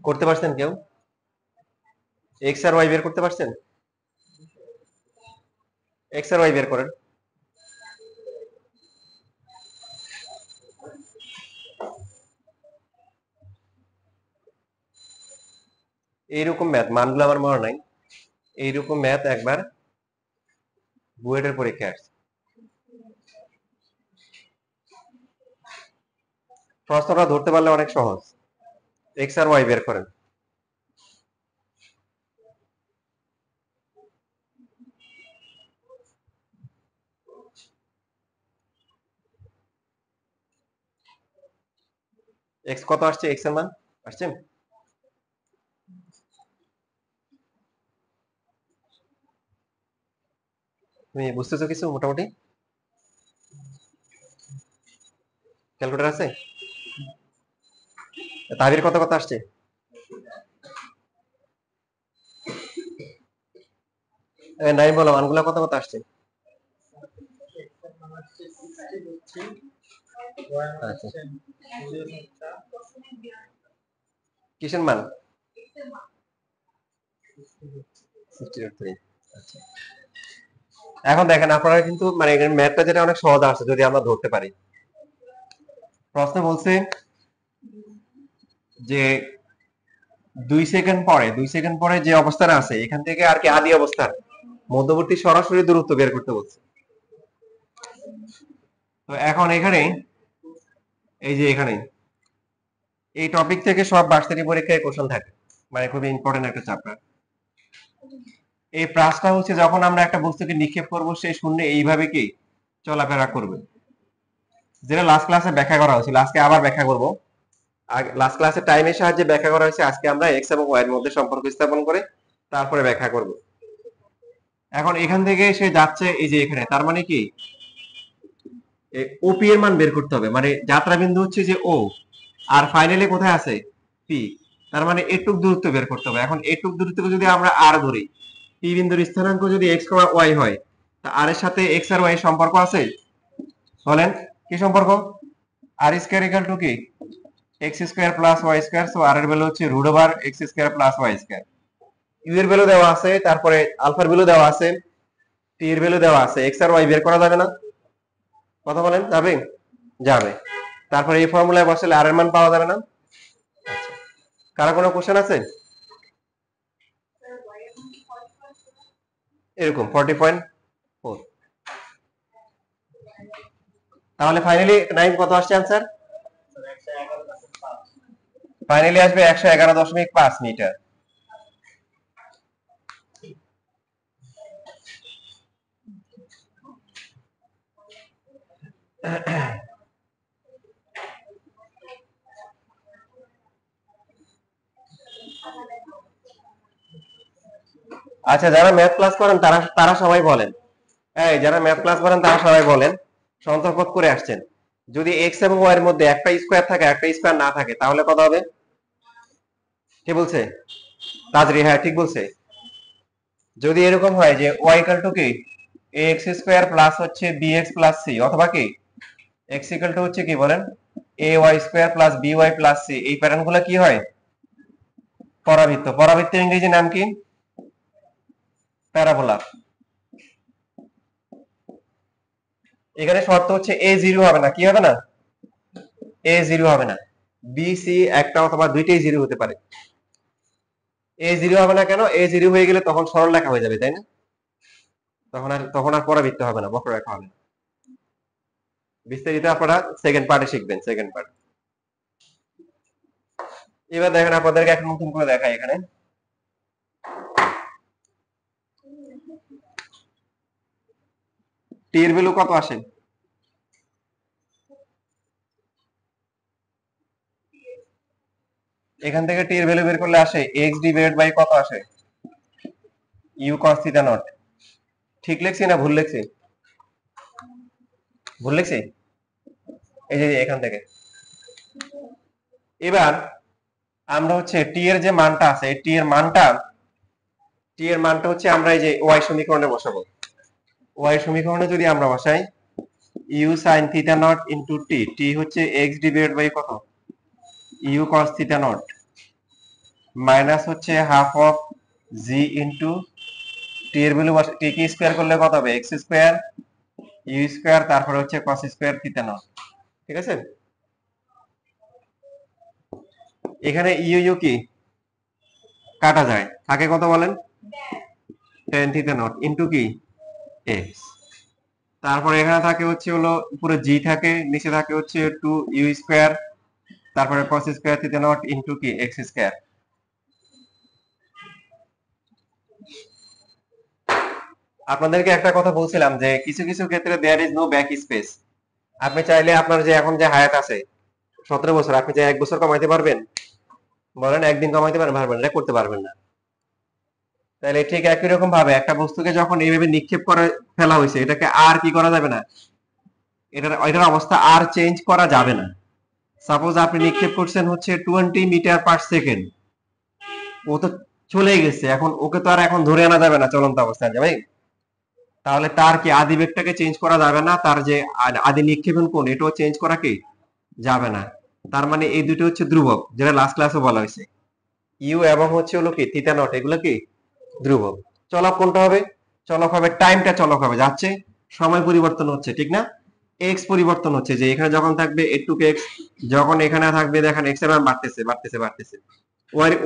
করতে পারছেন কেউ? এক্স আর ওয়াই বের করতে পারছেন? এক্স আর ওয়াই বের করেন। এইরকম ম্যাথ মানগুলো আমার মনে নাই, এইরকম ম্যাথ একবার বুয়েটের পরীক্ষায় আসছে। প্রশ্নটা ধরতে পারলে অনেক সহজ। এক্স আর ওয়াই বের করেন। এক্স কত আসছে? এক্স এর মান আসছে? তুমি বুঝতেছো কিছু মোটামুটি? ক্যালকুলেটর আছে? তাহির কত কত আসছে? নাই বলো, মানগুলা কত কত আসছে? আচ্ছা, কিসের মান? 60 আচ্ছা। এখন দেখেন আপনারা কিন্তু মানে ম্যাথটা যেটা অনেক সহজ আসছে যদি আমরা ধরতে পারি। প্রশ্ন বলছে যে 2 সেকেন্ড পরে যে অবস্থানে আছে এখান থেকে আর কি আদি অবস্থান মধ্যবর্তী সরাসরি দূরত্ব বের করতে বলছে। তো এখন এখানে এই যে এখানে এই টপিক থেকে সব ভার্সিটি পরীক্ষায় কোশ্চেন থাকে, মানে খুবই ইম্পর্টেন্ট একটা চ্যাপ্টার। এই প্রাসটা হচ্ছে যখন আমরা একটা বস্তুকে নিক্ষেপ করব সেই শূন্যে এইভাবে কি চলাফেরা করবে, যেটা লাস্ট ক্লাসে ব্যাখ্যা করা হয়েছিল, আজকে আবার ব্যাখ্যা করব। লাস্ট ক্লাসে টাইমের সাহায্যে ব্যাখ্যা করা হয়েছে, আজকে আমরা এক্স এবং ওয়াই এর মধ্যে সম্পর্ক স্থাপন করে তারপরে ব্যাখ্যা করব। এখন এখান থেকে সে যাচ্ছে এই যে এখানে, তার মানে কি ওপি এর মান বের করতে হবে, মানে যাত্রা বিন্দু হচ্ছে যে ও, আর ফাইনালি কোথায় আছে পি, তার মানে এটুক দূরত্ব বের করতে হবে। এখন এটুক দূরত্বকে যদি আমরা আর ধরি, পি বিন্দুর স্থানাঙ্ক যদি এক্স ওয়াই হয়, তা আর এর সাথে এক্স আর ওয়াই সম্পর্ক আছে? বলেন কি সম্পর্ক? আর স্কয়ার ইকুয়াল টু কি x square plus y square, so r এর ভ্যালু হচ্ছে root over x square plus y square. U এর ভ্যালু দেওয়া আছে, তারপরে আলফার ভ্যালু দেওয়া আছে, টি এর ভ্যালু দেওয়া আছে, এক্স আর ওয়াই বের করা যাবে না? কথা বলেন, যাবে? যাবে। তারপরে এই ফর্মুলায় বসালে আর এর মান পাওয়া যাবে না? আচ্ছা, কারো কোনো কোশ্চেন আছে? এরকম 40.4। তাহলে ফাইনালি নাইন কত আসছে আনসার? ফাইনালি আসবে 111.5 মিটার। আচ্ছা, যারা ম্যাথ ক্লাস করেন তারা তারা সবাই বলেন, এই যারা ম্যাথ ক্লাস করেন তারা সবাই বলেন, সন্তর্পদ করে আসছেন, যদি এক্স এবং ওয়াই এর মধ্যে একটা স্কোয়ার থাকে একটা স্কোয়ার না থাকে তাহলে কত হবে? কে বলছে? তাজরি, হ্যাঁ ঠিক বলছে। যদি এরকম হয় যে y ইকুয়াল টু কি ax স্কয়ার প্লাস হচ্ছে bx প্লাস c, অথবা কি x ইকুয়াল টু হচ্ছে কি বলেন ay square plus by plus c, এই প্যাটার্নগুলো কি হয় পরাবৃত্ত। পরাবৃত্তের ইংরেজি নাম কি প্যারাবোলা। এখানে শর্ত হচ্ছে a জিরো হবে না, কি হবে না a জিরো হবে না, b c একটা অথবা দুইটাই জিরো হতে পারে। a জিরো হবে না কেন, a জিরো হয়ে গেলে তখন সরল রেখা হয়ে যাবে, তাই না? তখন আর পরাবৃত্ত হবে না, বক্ররেখা হবে। বিস্তারিত আপনারা সেকেন্ড পার্টে শিখবেন, সেকেন্ড পার্ট। এবার দেখেন আপনাদেরকে একটা নতুন করে দেখাই। এখানে টি এর ভ্যালু কত আসে, এখান থেকে টি এর ভ্যালু বের করলে আসে x ডিভাইডেড বাই কত আসে u cos থিটা নট। ঠিক লিখছি না ভুল লিখছি? ভুল লিখছি, এই যে এখান থেকে। এবার আমরা হচ্ছে টি এর যে মানটা আছে, টি এর মানটা হচ্ছে আমরা এই যে y সমীকরণে বসাবো। y সমীকরণে যদি আমরা বসাই u sin theta naught into t, t হচ্ছে x ডিভাইডেড বাই কত u cos theta naught minus হচ্ছে half of g into t এর ভ্যালু টি কি স্কয়ার করলে কত হবে x স্কয়ার u স্কয়ার, তারপরে হচ্ছে cos স্কয়ার থিটা নট। ঠিক আছে, এখানে ইউ কি কাটা যায়, থাকে কত বলেন tan থিটা নট ইনটু কি x, তারপরে এখানে থাকে হচ্ছে হলো উপরে জি থাকে, নিচে থাকে হচ্ছে 2 u স্কয়ার, তারপরে cos square theta naught into কি x স্কয়ার। আপনাদেরকে একটা কথা বলছিলাম যে কিছু কিছু ক্ষেত্রে there is no back space. আপনি চাইলে আপনার যে এখন যে হায়াত আছে 17 বছর, আপনি যে 1 বছর কমাইতে পারবেন বলেন, একদিন কমাইতে পারবেন না, করতে পারবেন না। তাহলে ঠিক একই রকম ভাবে একটা বস্তুকে যখন এইভাবে নিক্ষেপ করে ফেলা হয়েছে, এটাকে আর কি করা যাবে না, এটার অবস্থা আর চেঞ্জ করা যাবে না। সাপোজ আপনি নিক্ষেপ করছেন হচ্ছে 20 মিটার পার সেকেন্ড, ও তো চলেই গেছে, এখন ওকে তো আর এখন ধরে আনা যাবে না চলন্ত অবস্থায়, ভাই। তাহলে তার কি আদি বেগটাকে চেঞ্জ করা যাবে না, তার যে আদি নিক্ষেপণ কোণ এটাও চেঞ্জ করা কি যাবে না। তার মানে এই দুটো হচ্ছে ধ্রুবক, যেটা লাস্ট ক্লাসে বলা হয়েছে। ইউ এবং হচ্ছে হলো কি থিটা নট, এগুলো কি ধ্রুবক। চলক কোনটা হবে, চলক হবে টাইমটা, চলক হবে যাচ্ছে, সময় পরিবর্তন হচ্ছে, ঠিক না? এক্স পরিবর্তন হচ্ছে, যে এখানে যখন থাকবে একটু এক্স, যখন এখানে থাকবে দেখেন এক্স এর মান বাড়তেছে বাড়তেছে বাড়তেছে,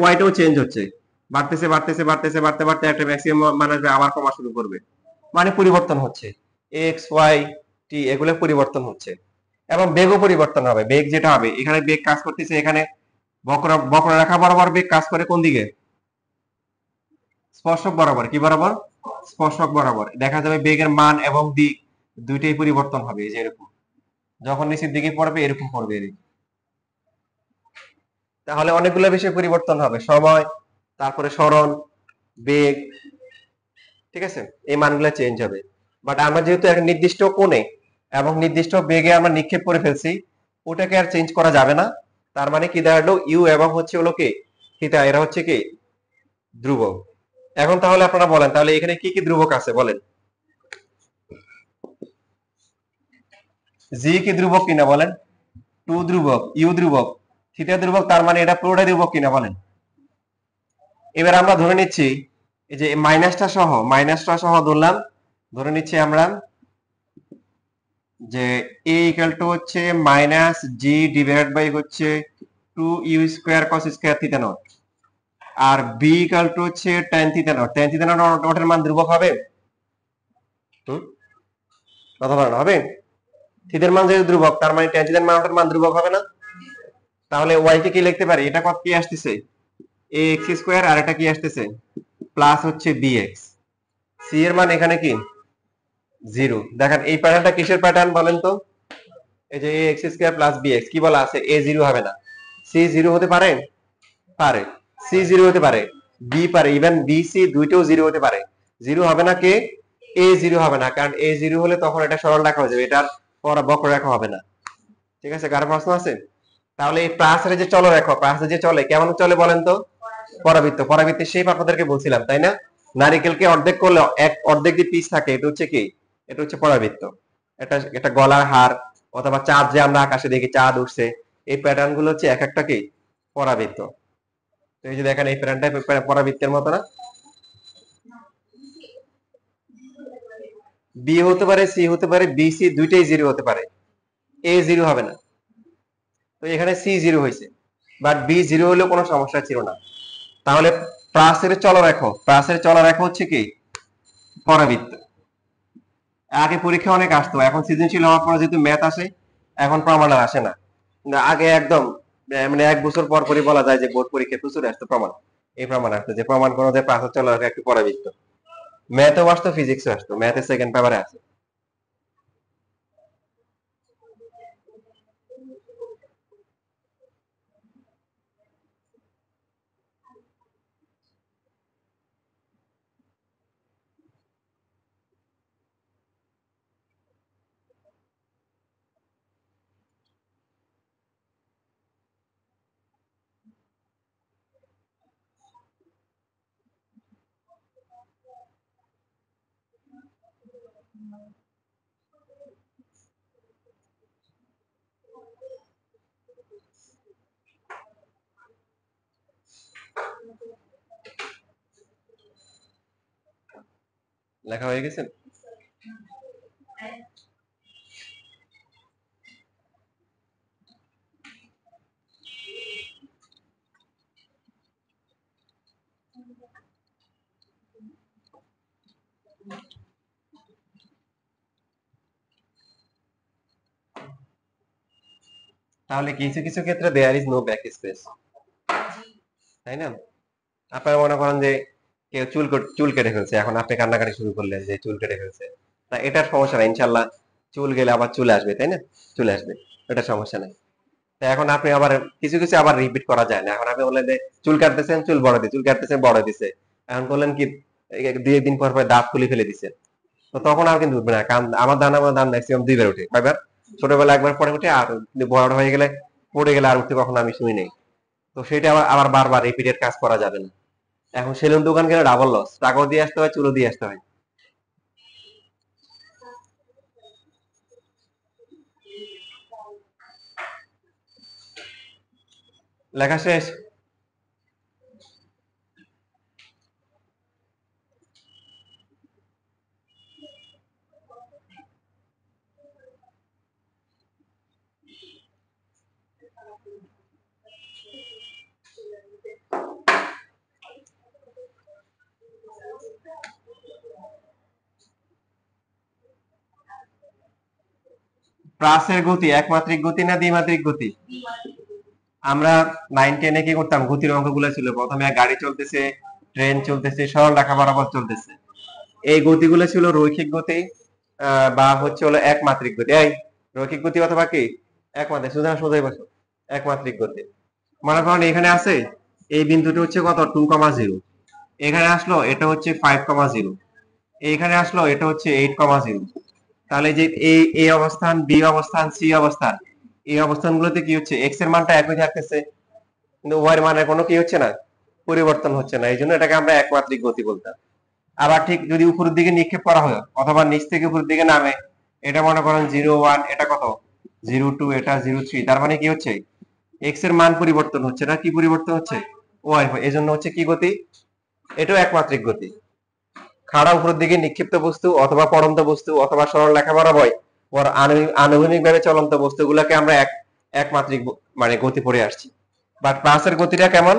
ওয়াইটাও চেঞ্জ হচ্ছে, বাড়তেছে বাড়তেছে বাড়তেছে, বাড়তে বাড়তে একটা ম্যাক্সিমাম মান আসবে, আবার কমা শুরু করবে, মানে পরিবর্তন হচ্ছে, এক্স ওয়াই টি এগুলো পরিবর্তন হচ্ছে। এবং বেগও পরিবর্তন হবে, বেগ যেটা হবে এখানে বেগ কাজ করতেছে, এখানে বক্ররেখা বরাবর বেগ কাজ করে কোন দিকে, স্পর্শক বরাবর। কি বরাবর, স্পর্শক বরাবর। দেখা যাবে বেগের মান এবং দিক দুইটাই পরিবর্তন হবে, এই যে এরকম, যখন নিচের দিকে পড়বে এরকম পড়বে এরকম। তাহলে অনেকগুলো বিষয় পরিবর্তন হবে, সময়, তারপরে সরণ, বেগ, ঠিক আছে, এই মানগুলো চেঞ্জ হবে। বাট আমরা যেহেতু একটা নির্দিষ্ট কোণে এবং নির্দিষ্ট বেগে আমরা নিক্ষেপ করে ফেলছি, ওটাকে আর চেঞ্জ করা যাবে না। তার মানে কি দাঁড়ালো, ইউ এবং হচ্ছে হলো কি থিটা, এরা হচ্ছে কি ধ্রুবক। এখন তাহলে আপনারা বলেন, তাহলে এখানে কি কি ধ্রুবক আছে বলেন, জি কি ধ্রুবক কিনা বলেন, টু ধ্রুবক, ইউ ধ্রুবক, থিটা ধ্রুবক, তার মানে এটা পুরোটাই ধ্রুবক কিনা বলেন। এবার আমরা ধরে নিচ্ছি এই যে মাইনাসটা সহ ধরলাম, ধরে নিচ্ছি আমরা যে a ইকুয়াল টু হচ্ছে মাইনাস জি ডিভাইড বাই হচ্ছে 2u square cos square theta naught, আর b ইকুয়াল টু হচ্ছে tan theta naught. tan theta নটের মান ধ্রুবক হবে, কথা বলেন হবে? থিটার মান যেহেতু ধ্রুবক, তার মানে tan থিটার মান ধ্রুবক হবে না? তাহলে y কে কি লিখতে পারি, এটা কত কি আসতেছে ax স্কয়ার, আর এটা কি আসতেছে প্লাস হচ্ছে bx। c এর মান এখানে কি জিরো। দেখেন এই প্যাটার্নটা কিসের প্যাটার্ন বলেন তো, এই যে ax স্কয়ার প্লাস bx, কি বলা আছে a জিরো হবে না, c জিরো হতে পারে, পারে, c জিরো হতে পারে, b পারে, ইভেন b c দুইটাও জিরো হতে পারে। জিরো হবে না কে, a জিরো হবে না, কারণ a জিরো হলে তখন এটা সরল রেখা হয়ে যাবে, এটার পর বক্ররেখা হবে না। ঠিক আছে, কারো প্রশ্ন আছে? তাহলে এই প্লাসের যে চলরেখা, প্লাসে যে চলে কেমন চলে বলেন তো, পরাবৃত্ত। পরাবৃত্তের শেপ আপনাদেরকে বলছিলাম তাই না, নারিকেলকে অর্ধেক করলে এক অর্ধেক যে পিস থাকে এটা হচ্ছে কি, এটা হচ্ছে পরাবৃত্ত। এটা গলার হার অথবা চাঁদ যে আমরা আকাশে দেখি চাঁদ উঠছে, এই প্যাটার্ন গুলো হচ্ছে এক একটা কি পরাবৃত্ত। তো এই যে দেখেন এই প্যাটার্নটা পরাবৃত্তের মতো না? বি হতে পারে, সি হতে পারে, বি সি দুইটাই জিরো হতে পারে, এ জিরো হবে না। তো এখানে সি জিরো হয়েছে, বাট বি জিরো হলেও কোনো সমস্যা ছিল না। তাহলে প্লাসের চলরেখা, প্লাসের চলরেখা হচ্ছে কি পরাবৃত্ত। আগে পরীক্ষা অনেক আসতো, এখন সৃজনশীল হওয়ার পরে যেহেতু ম্যাথ আসে, এখন প্রমাণ আর আসে না। আগে একদম মানে 1 বছর পর পরই বলা যায় যে বোর্ড পরীক্ষায় প্রচুর আসতো প্রমাণ। এই প্রমাণ আসতো যে প্রমাণ করো যে প্লাসের চলরেখা একটু পরাবৃত্ত। ম্যাথও আসতো, ফিজিক্সও আসতো, ম্যাথের সেকেন্ড পেপারে আছে। লেখা হয়ে গেছে? তাহলে কিছু কিছু ক্ষেত্রে there is no back space, তাই না? আপনারা মনে করেন যে কেউ চুল কেটে ফেলছে, এখন আপনি কান্নাকাটি শুরু করলেন যে চুল কেটে ফেলছে, তা এটার সমস্যা নাই, ইনশাল্লাহ চুল গেলে আবার চলে আসবে, তাই না? চলে আসবে, এটা সমস্যা নাই। তা এখন আপনি আবার কিছু কিছু আবার রিপিট করা যায় না। এখন আপনি বললেন যে চুল কাটতেছেন, চুল বড় দিচ্ছে, চুল কাটতেছেন বড় দিচ্ছে, এখন করলেন কি 2 দিন পর পর দাঁত খুলে ফেলে দিচ্ছে, তো তখন আর কিন্তু উঠবে না। কারণ আমার দাম ম্যাক্সিমাম 2 বার উঠে, কয়বার? ছোটবেলা একবার পরে উঠে, আর বড় হয়ে গেলে পড়ে গেলে আর উঠতে কখনো আমি শুনি নাই। তো সেটা আবার আবার বারবার রিপিটেড কাজ করা যাবে না। এখন সেলুন দোকান গেলে ডাবল লস, টাকাও দিয়ে আসতে হয়, চুলও দিয়ে আসতে হয়। লেখা শেষ? প্রাসের গতি একমাত্রিক গতি না দ্বিমাত্রিক গতি? আমরা 9-10-এ কি করতাম, গতির অঙ্কগুলো ছিল প্রথমে গাড়ি চলতেছে, ট্রেন চলতেছে, সরল রেখা বরাবর চলতেছে, এই গতিগুলো ছিল রৈখিক গতি, বা হচ্ছে হলো একমাত্রিক গতি। এই রৈখিক গতি অথবা কি একমাত্রিক, সুতরাং সোজাই বসো, একমাত্রিক গতি। মনে করেন এখানে আছে এই বিন্দুটি হচ্ছে কত 2,0, এখানে আসলো এটা হচ্ছে 5,0, এইখানে আসলো এটা হচ্ছে 8,0। তাহলে যে এই অবস্থান, বি অবস্থান, সি অবস্থান, এই অবস্থানগুলোতে কি হচ্ছে এক্স এর মানটা একই থাকতেছে, কিন্তু ওয়াই এর মানের কোনো কি হচ্ছে না, পরিবর্তন হচ্ছে না। এই জন্য এটাকে আমরা একমাত্রিক গতি বলতাম। আবার ঠিক যদি উপরের দিকে নিক্ষেপ করা হয় অথবা নিচ থেকে উপরের দিকে নামে, এটা মনে করেন 0-1, এটা কত 0-2, এটা 0-3, তার মানে কি হচ্ছে এক্স এর মান পরিবর্তন হচ্ছে না, কি পরিবর্তন হচ্ছে, ওয়াই। এই জন্য হচ্ছে কি গতি, এটাও একমাত্রিক গতি। খাড়া উপরের দিকে নিক্ষিপ্ত বস্তু অথবা পড়ন্ত বস্তু অথবা সরল রেখা বরাবর আনুভূমিক ভাবে চলন্ত বস্তুগুলোকে আমরা একমাত্রিক মানে গতি পড়ে আসছি। বাট প্লাসের গতিটা কেমন?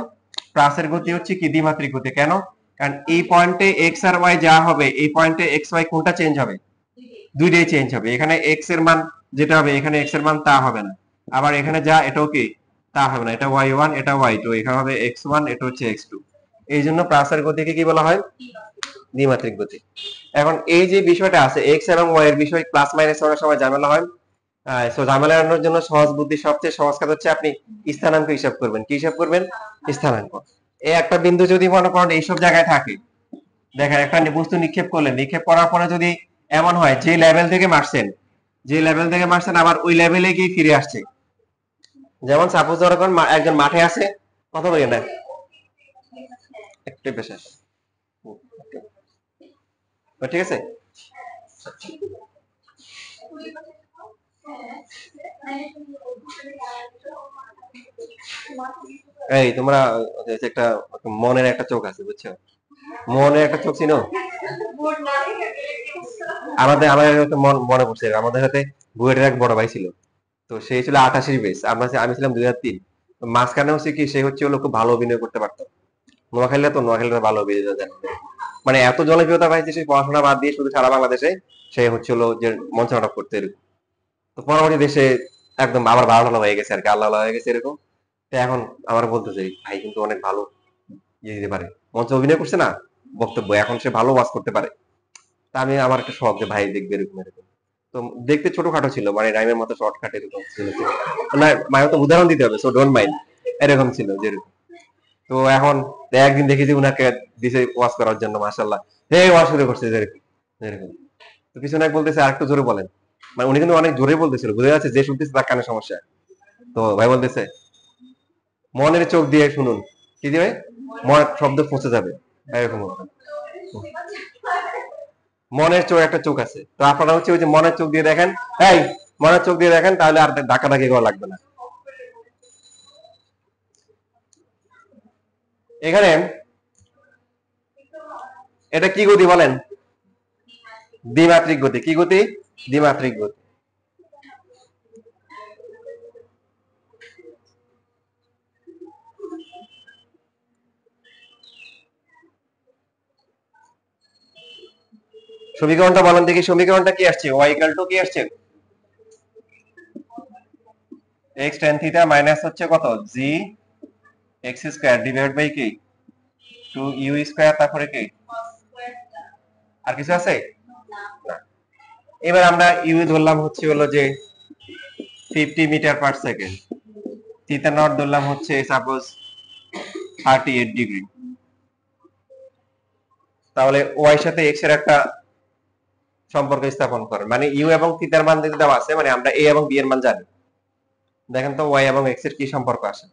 প্লাসের গতি হচ্ছে কি দ্বিমাত্রিক গতি। কেন? কারণ এই পয়েন্টে এক্স আর ওয়াই যা হবে, এই পয়েন্টে এক্স ওয়াই কোনটা চেঞ্জ হবে, দুইটাই চেঞ্জ হবে। এখানে এক্স এর মান যেটা হবে, এখানে এক্স এর মান তা হবে না। আবার এখানে যা এটাও কি তা হবে না, এটা y1 এটা y2, এখানে হবে x1 এটা হচ্ছে x2। এই জন্য প্লাসের গতিকে কি বলা হয়, দ্বিমাত্রিক গতি। এখন এই যে বিষয়টা আছে এক্স এবং ওয়াই এর বিষয় প্লাস মাইনাস অনেক সময় ঝামেলা হয়। সো ঝামেলা এড়ানোর জন্য সহজ বুদ্ধি, সবচেয়ে সহজ কাজ হচ্ছে আপনি স্থানাঙ্ক হিসাব করবেন। কি হিসাব করবেন? স্থানাঙ্ক। এই একটা বিন্দু যদি মনে করেন এইসব জায়গায় থাকে, দেখেন একটা বস্তু নিক্ষেপ করলেন, নিক্ষেপ করার পরে যদি এমন হয় যে লেভেল থেকে মারছেন, যে লেভেল থেকে মারছেন আবার ওই লেভেলে গিয়ে ফিরে আসছে। যেমন সাপোজ ধরো একজন মাঠে আছে, কথা বলি না একটু পেশা ঠিক আছে। এই তোমরা একটা মনের একটা চোখ আছে বুঝছো, মনের একটা চোখ ছিল আমাদের, আমাদের মনে পড়ছে আমাদের সাথে বুয়েটের এক বড় ভাই ছিল। তো সেই ছিল 88 বেস, আমি ছিলাম 2003। মাঝখানে হচ্ছে কি সে হচ্ছে হলো খুব ভালো অভিনয় করতে পারতো। নোয়াখালীরা তো নোয়াখালীরা ভালো অভিনয় জানে, মানে এত জনপ্রিয়তা পাইছে সে পড়াশোনা বাদ দিয়ে শুধু সারা বাংলাদেশে সে হচ্ছে হলো যে মঞ্চ নাটক করতে এরকম। তো পরবর্তী দেশে একদম আবার ভালো ভালো হয়ে গেছে আর কি, আল্লাহ হয়ে গেছে এরকম। তো এখন আমার বলতেছে ভাই কিন্তু অনেক ভালো ইয়ে দিতে পারে, মঞ্চে অভিনয় করছে না, বক্তব্য এখন সে ভালো ওয়াজ করতে পারে। তা আমি আমার একটা শখ যে ভাই দেখবে এরকম এরকম। তো দেখতে ছোটখাটো ছিল, মানে রাইমের মতো শর্টকাট এরকম ছিল না, মানে তো উদাহরণ দিতে হবে, সো ডোন্ট মাইন্ড, এরকম ছিল যেরকম। তো এখন একদিন দেখি যে উনাকে দিছে ওয়াজ করার জন্য, মাশাআল্লাহ হে ওয়াজ শুরু করছে যেরকম এরকম। তো পিছনে এক বলতেছে আর একটু জোরে বলেন, মানে উনি কিন্তু অনেক জোরে বলতেছিল, বুঝে যাচ্ছে যে শুনতেছে তার কানে সমস্যা। তো ভাই বলতেছে মনের চোখ দিয়ে শুনুন, কি দিবে মনের শব্দ পৌঁছে যাবে এরকম। মনের চোখ একটা চোখ আছে, তো আপনারা হচ্ছে ওই যে মনের চোখ দিয়ে দেখেন, এই মনের চোখ দিয়ে দেখেন, তাহলে আর ধাক্কা ধাক্কি করা লাগবে না। এখানে এটা কি গতি বলেন? দ্বিমাত্রিক গতি। কি গতি? দ্বিমাত্রিক গতি। সমীকরণটা বলেন দেখি, সমীকরণটা কি আসছে? y ইকুয়াল টু কি আসছে? x tan থিটা মাইনাস হচ্ছে কত? g x square divide by কি 2 u স্কয়ার, তারপরে কি আর কিছু আছে না? এবার আমরা ইউ ধরলাম হচ্ছে হলো যে 50 metre per second, theta naught ধরলাম হচ্ছে সাপোজ 38 ডিগ্রি। তাহলে y এর সাথে x এর একটা সম্পর্ক স্থাপন করেন, মানে ইউ এবং থিটার মান যদি দেওয়া আছে, মানে আমরা a এবং b এর মান জানি। দেখেন তো y এবং x এর কি সম্পর্ক আসে।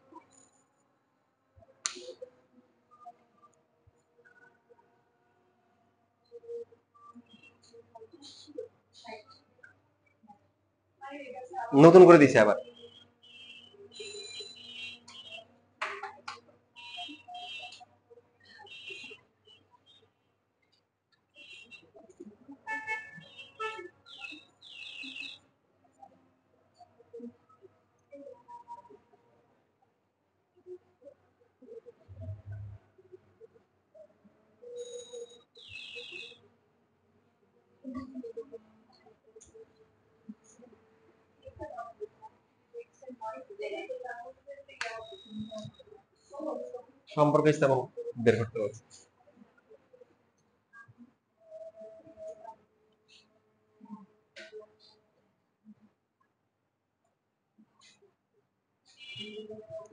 নতুন করে দিছে আবার। সম্পর্ক স্থাপন বের করতে হবে।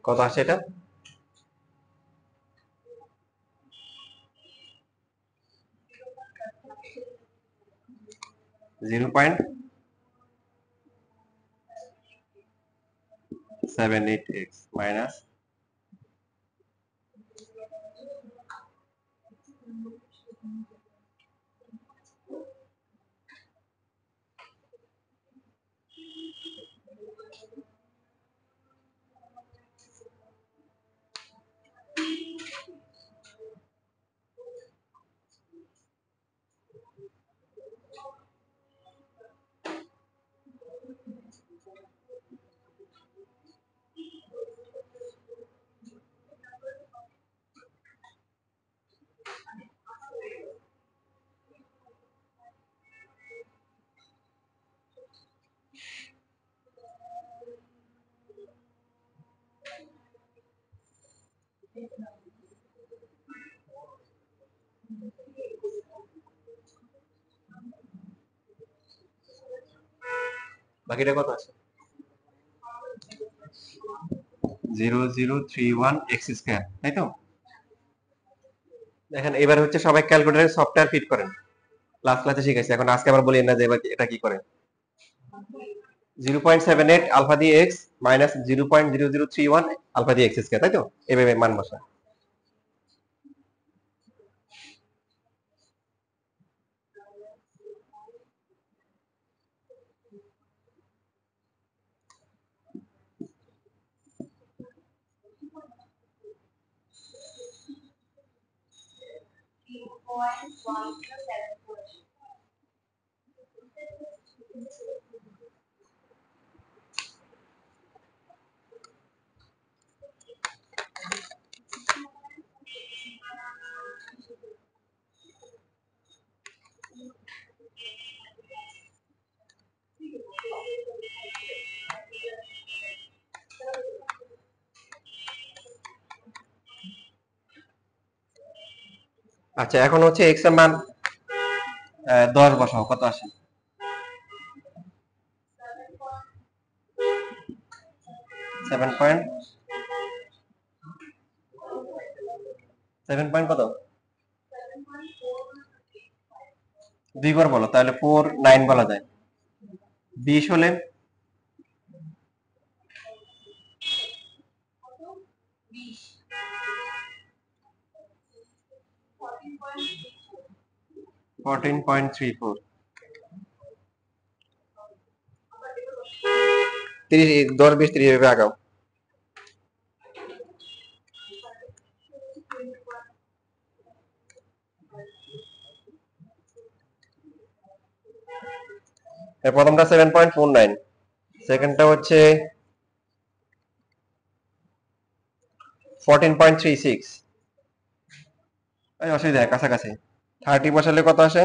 কত আসে এটা? 0.78x মাইনাস বাকিটা কত আছে? 0031 এক্স স্কয়ার, তাই তো? দেখেন এবার হচ্ছে সবাই ক্যালকুলেটরের সফটওয়্যার ফিট করেন, লাস্ট ক্লাসে শিখাইছি, এখন আজকে আবার বলি না যে এবার এটা কি করে। 0.78 আলফা দিয়ে এক্স মাইনাস 0.0031 আলফা দিয়ে এক্স স্কয়ার, তাই তো? এভাবে মান বসা। আচ্ছা, এখন হচ্ছে এক্স এর মান 10 বসাও, কত আসে? 7 পয়েন্ট কত? 2 ঘর বলো, তাহলে 4 9 বলা যায়। 20 হলে 14.34। 30, 10 20 30 এভাবে আগাও। প্রথমটা 7.49, সেকেন্ডটা হচ্ছে 14.36। অসুবিধা নেই, কাছাকাছি। 30 বসালে কত আসে?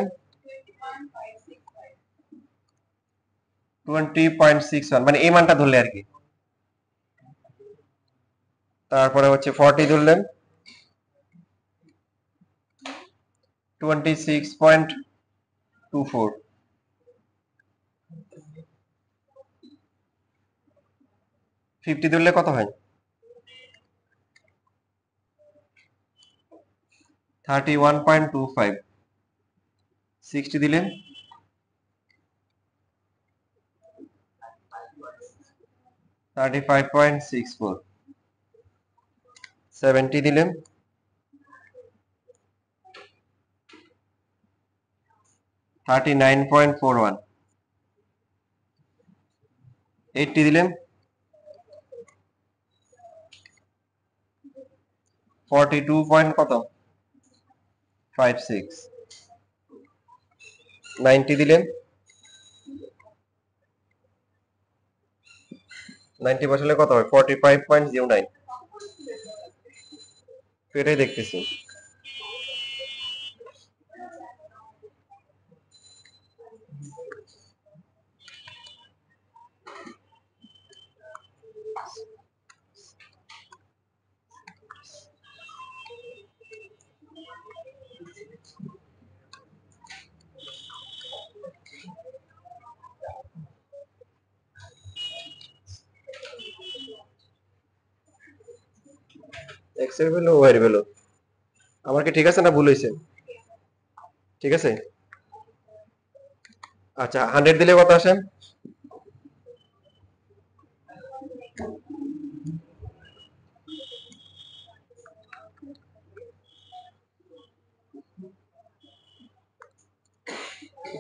20.61, মানে এই মানটা ধরলে আর কি। তারপরে হচ্ছে 40 ধরলেন, 26.24। 50 ধরলে কত হয়? 31.25। 60 দিলেন 35.64। 70 দিলেন 39.41। 80 দিলেন 42 পয়েন্ট কত? 56। 90 দিলেন 90 বসালে কত হয়? 45.09। এটাই দেখতেছি। এক্স এর ভ্যালু, ওয়াই এর ভ্যালু আমার কি ঠিক আছে না ভুল হয়েছে? ঠিক আছে। আচ্ছা, 100 দিলে কত আসে?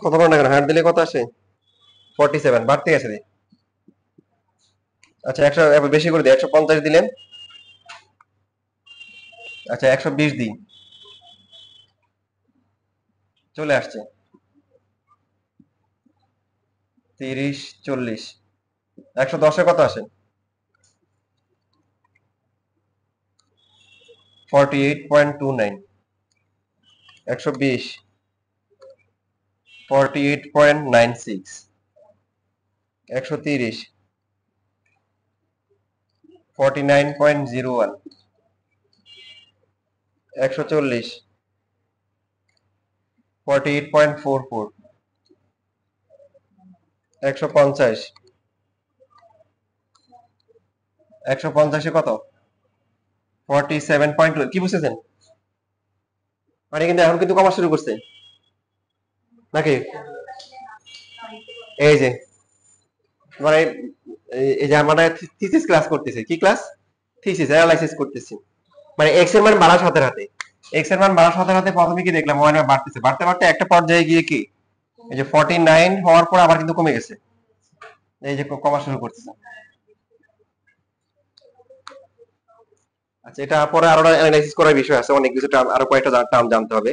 কত বড় না কেন, 100 দিলে কত আসে? 47, বাড়তে গেছে রে। আচ্ছা, 100 এবার বেশি করে দিই, 150 দিলেন। আচ্ছা, 120 দিই, চলে আসছে 30 40। 110 এ কত আসে? 48.29। 120 48.96। 130 49.01। 140 48.44। 150 150 এ কত? 47.2। কি বুঝতেছেন? মানে কিন্তু এখন কিন্তু কমা শুরু করছে নাকি? এই যে মানে এই যে আমরা থিসিস ক্লাস করতেছি, কি ক্লাস? থিসিস অ্যানালাইসিস করতেছি। মানে এক্স এর মান বাড়ার সাথে সাথে, এক্স এর মান বাড়ার সাথে সাথে প্রথমে কি দেখলাম, ওয়াই মান বাড়তেছে, বাড়তে বাড়তে একটা পর্যায়ে গিয়ে কি এই যে 49 হওয়ার পর আবার কিন্তু কমে গেছে, এই যে কমা শুরু করতেছে। আচ্ছা, এটা পরে আরো অ্যানালাইসিস করার বিষয় আছে, অনেক কিছু টার্ম, আরো কয়েকটা টার্ম জানতে হবে।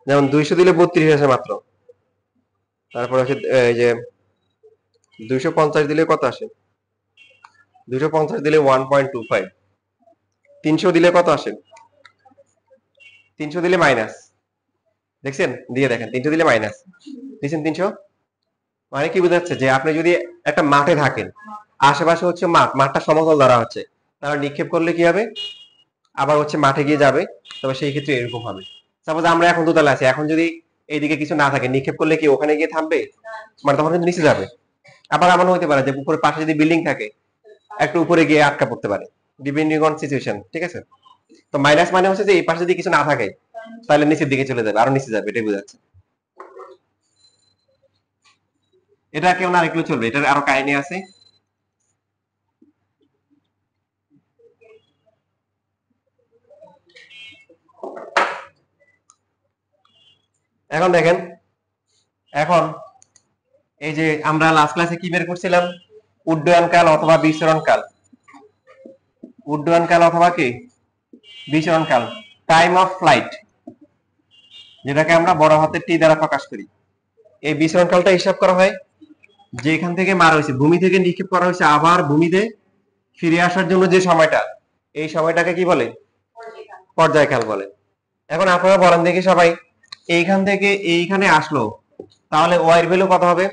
যেমন 200 দিলে 32 আসে মাত্র। তারপর হচ্ছে এই যে 250 দিলে কত আসে? 250 দিলে 1.25। 300 দিলে কত আসে? 300 দিলে মাইনাস। দেখছেন? দিয়ে দেখেন 300 দিলে মাইনাস। দেখছেন 300? মানে কি বোঝাচ্ছে যে আপনি যদি একটা মাঠে থাকেন, আশেপাশে হচ্ছে মাঠটা সমতল ধরা হচ্ছে, তাহলে নিক্ষেপ করলে কি হবে? আবার হচ্ছে মাঠে গিয়ে যাবে, তবে সেই ক্ষেত্রে এরকম হবে। সাপোজ আমরা এখন দোতলা আছি, এখন যদি এইদিকে কিছু না থাকে, নিক্ষেপ করলে কি ওখানে গিয়ে থামবে? মানে তখন কিন্তু নিচে যাবে। আবার এমন হতে পারে যে উপরে পাশে যদি বিল্ডিং থাকে, একটু উপরে গিয়ে আটকা পড়তে পারে, ডিপেন্ডিং অন সিচুয়েশন। ঠিক আছে? তো মাইনাস মানে হচ্ছে যে এই পাশে যদি কিছু না থাকে, তাহলে নিচের দিকে চলে যাবে, আরো নিচে যাবে, এটাই বোঝাচ্ছে। এটা কেউ না আরেকটু চলবে, এটার আরো কাহিনী আছে। এখন দেখেন, এখন এই যে আমরা লাস্ট ক্লাসে কি বের করছিলাম? উড্ডয়নকাল অথবা বিচরণকাল। উড্ডয়নকাল অথবা কি বিচরণকাল, টাইম অফ ফ্লাইট, যেটাকে আমরা বড় হাতের টি দ্বারা প্রকাশ করি। এই বিচরণকালটা হিসাব করা হয় যে এখান থেকে মারা হয়েছে, ভূমি থেকে নিক্ষেপ করা হয়েছে, আবার ভূমিতে ফিরে আসার জন্য যে সময়টা, এই সময়টাকে কি বলে? পর্যায়কাল বলে। এখন আপনারা বলেন দেখি সবাই, এইখান থেকে এইখানে আসলো, তাহলে ওয়াই এর ভ্যালু কত হবে?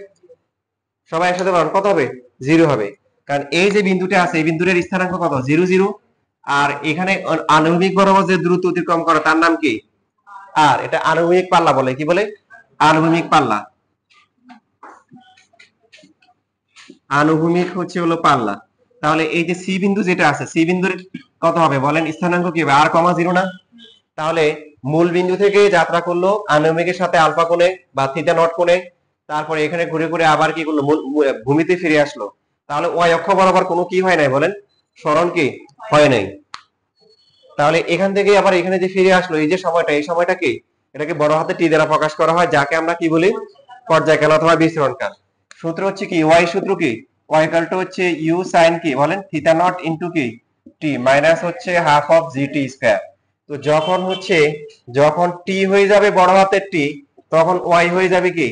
সবাই একসাথে বলেন, কত হবে? 0 হবে। কারণ এই যে বিন্দুটা আছে, এই বিন্দুটার স্থানাঙ্ক কত? 0 0। আর এখানে আনুভূমিক বরাবর যে দূরত্ব অতিক্রম করে তার নাম কি? আর এটা আনুভূমিক পাল্লা বলে। কি বলে? আনুভূমিক পাল্লা। আনুভূমিক হচ্ছে হলো পাল্লা। তাহলে এই যে সি বিন্দু যেটা আছে, সি বিন্দুর কত হবে বলেন? স্থানাঙ্ক কি হবে? আর কমা 0 না? তাহলে মূল বিন্দু থেকে যাত্রা করলো আনুভূমিকের সাথে আলফা কোণে বা থিটা নট কোণে, তারপরে এখানে ঘুরে ঘুরে আবার কি করলো? ভূমিতে ফিরে আসলো। তাহলে ওয়াই অক্ষ বরাবর কোনো কি হয় নাই বলেন? সরণ কি হয় নাই। তাহলে এখান থেকে আবার এখানে যে ফিরে আসলো, এই যে সময়টা, এই সময়টা কি? এটাকে বড় হাতে টি দ্বারা প্রকাশ করা হয়, যাকে আমরা কি বলি? পর্যায়কাল অথবা বিচরণকাল। সূত্র হচ্ছে কি? ওয়াই সূত্র কি? ওয়াই ইকুয়াল টু হচ্ছে ইউ সাইন কি বলেন? থিটা নট ইনটু কি টি মাইনাস হচ্ছে half of g t square. তো যখন হচ্ছে, যখন টি হয়ে যাবে বড় হাতের টি, তখন ওয়াই হয়ে যাবে কি?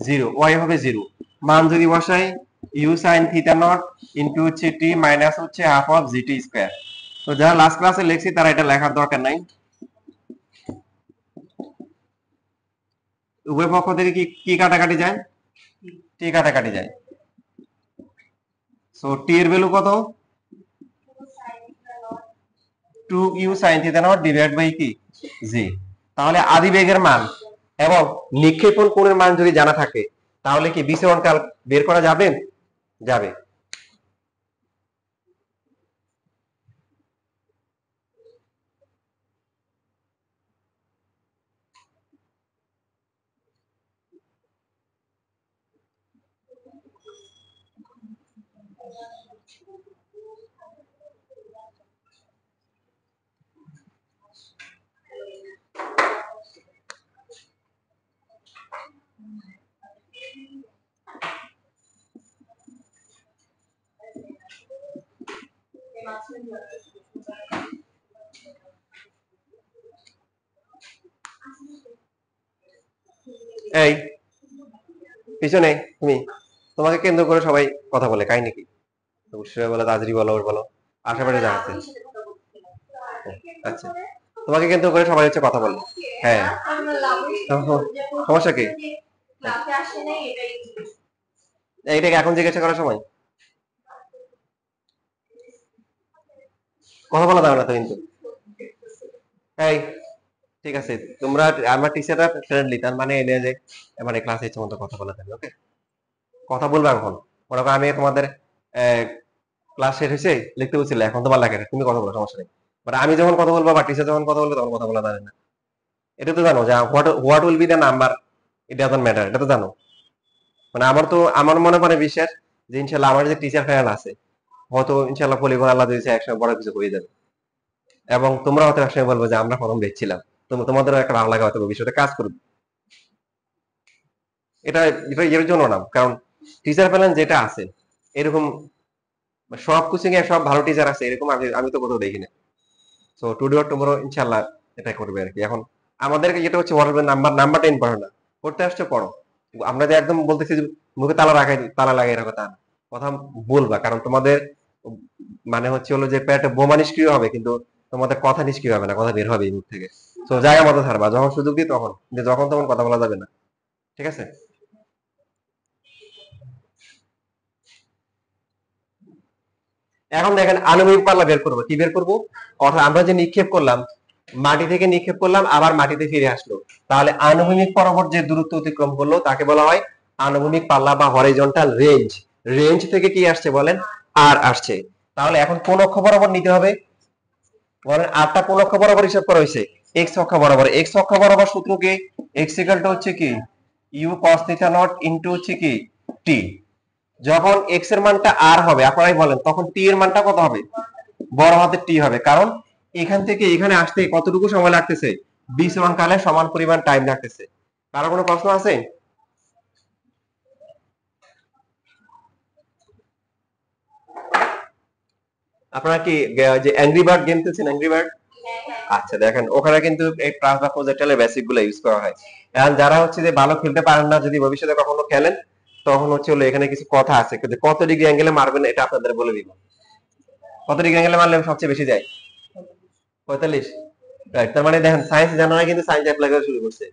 0। ওয়াই হবে 0। মান যদি বসাই, u sine theta naught into হচ্ছে টি মাইনাস হচ্ছে half of g t square. তো যারা লাস্ট ক্লাসে লিখছি তারা এটা লেখার দরকার নাই। উভয় পক্ষ থেকে কি কি কাটাকাটি যায়? টি কাটাকাটি যায়। সো টি এর ভ্যালু কত? 2u sin theta not divide by কি জি। তাহলে আদি বেগের মান এবং নিক্ষেপণ কোণের মান যদি জানা থাকে, তাহলে কি বিচরণকাল বের করা যাবে? যাবে। এই পিছনে তুমি, তোমাকে কেন্দ্র করে সবাই কথা বলে, কাহিনী কি? অবশ্যই বলো, তাজরি বলো, ওর বলো, আশেপাশে যা আছে। আচ্ছা, তোমাকে কেন্দ্র করে সবাই হচ্ছে কথা বলে। হ্যাঁ, সমস্যা কি? এইটাকে এখন জিজ্ঞাসা করার সময় কথা বলা যাবে না তো কিন্তু। এই ঠিক আছে, তোমরা, আমার টিচাররা ফ্রেন্ডলি, তার মানে এনে যে মানে ক্লাসে ইচ্ছে মতো কথা বলা যাবে। ওকে, কথা বলবে এখন। মনে করো আমি তোমাদের ক্লাস শেষ হয়েছে, লিখতে বলছিলে, এখন তোমার লাগে না, তুমি কথা বলো, সমস্যা নেই। বাট আমি যখন কথা বলবো বা টিচার যখন কথা বলবে তখন কথা বলা যাবে না। এটা তো জানো যে what will be the number, it doesn't matter, এটা তো জানো। মানে আমার তো, আমার মনে বিশ্বাস যে ইনশাল্লাহ আমার যে টিচার ফ্রেন্ড আছে, হয়তো ইনশাআল্লাহ পলিগন আল্লাহ দিয়েছে একসময় বড় কিছু হয়ে যাবে, এবং তোমরা হয়তো একসময় বলবো যে আমরা প্রথম দেখছিলাম, তোমাদেরও একটা ভালো লাগা হয়তো ভবিষ্যতে কাজ করবে। এটা এটা এর জন্য না, কারণ টিচার প্যানেল যেটা আছে এরকম সব কোচিং এ সব ভালো টিচার আছে এরকম আমি তো কোথাও দেখি না। সো টুডে অর টুমরো ইনশাআল্লাহ এটা করবে আর কি। এখন আমাদেরকে যেটা হচ্ছে নাম্বারটা ইম্পর্টেন্ট না, পড়তে আসছে পড়ো। আমরা যে একদম বলতেছি যে মুখে তালা লাগাই রাখো তা না। কথা বলবা, কারণ তোমাদের মানে হচ্ছে হলো যে পেটে বোমা নিষ্ক্রিয় হবে, কিন্তু তোমাদের কথা নিষ্ক্রিয় হবে না, কথা বের হবে এই মুখ থেকে। তো জায়গা মতো ছাড়বা, যখন সুযোগ দিই তখন, যখন তখন কথা বলা যাবে না, ঠিক আছে? এখন দেখেন আণবিক পাল্লা বের করবো, কি বের করবো? অর্থাৎ আমরা যে নিক্ষেপ করলাম, মাটি থেকে নিক্ষেপ করলাম আবার মাটিতে ফিরে আসলো, তাহলে আনুভূমিক বরাবর যে দূরত্ব অতিক্রম করলো তাকে বলা হয় আনুভূমিক পাল্লা বা হরিজন্টাল রেঞ্জ। রেঞ্জ থেকে কি আসছে বলেন? আর আসছে। তাহলে এখন কোন অক্ষ বরাবর নিতে হবে বলেন? আরটা কোন অক্ষ বরাবর হিসাব করা হয়েছে? এক্স অক্ষ বরাবর। এক্স অক্ষ বরাবর সূত্র কি? এক্স ইকুয়াল টু হচ্ছে কি u cos theta naught into হচ্ছে কি টি। যখন এক্স এর মানটা আর হবে আপনারাই বলেন, তখন টি এর মানটা কত হবে? বড় হাতের টি হবে, কারণ এখান থেকে এখানে আসতে কতটুকু সময় লাগতেছে? বিচরণ কালে সমান পরিমাণ টাইম লাগতেছে। কারো কোনো প্রশ্ন আছে? আপনারা কি যে অ্যাংরি বার্ড গেম খেলছেন? অ্যাংরি বার্ড, আচ্ছা দেখেন ওখানে কিন্তু এই প্লাস বা প্রজেক্টাইলের বেসিক গুলো ইউজ করা হয়। এখন যারা হচ্ছে যে ভালো খেলতে পারেন না, যদি ভবিষ্যতে কখনো খেলেন, তখন হচ্ছে হলো এখানে কিছু কথা আছে, কিন্তু কত ডিগ্রি অ্যাঙ্গেলে মারবেন এটা আপনাদের বলে দিব। কত ডিগ্রি অ্যাঙ্গেলে মারলে সবচেয়ে বেশি যায়? 45। রাইট, তার মানে দেখেন সায়েন্স জানা না কিন্তু সায়েন্স অ্যাপ্লাই করা শুরু করছে।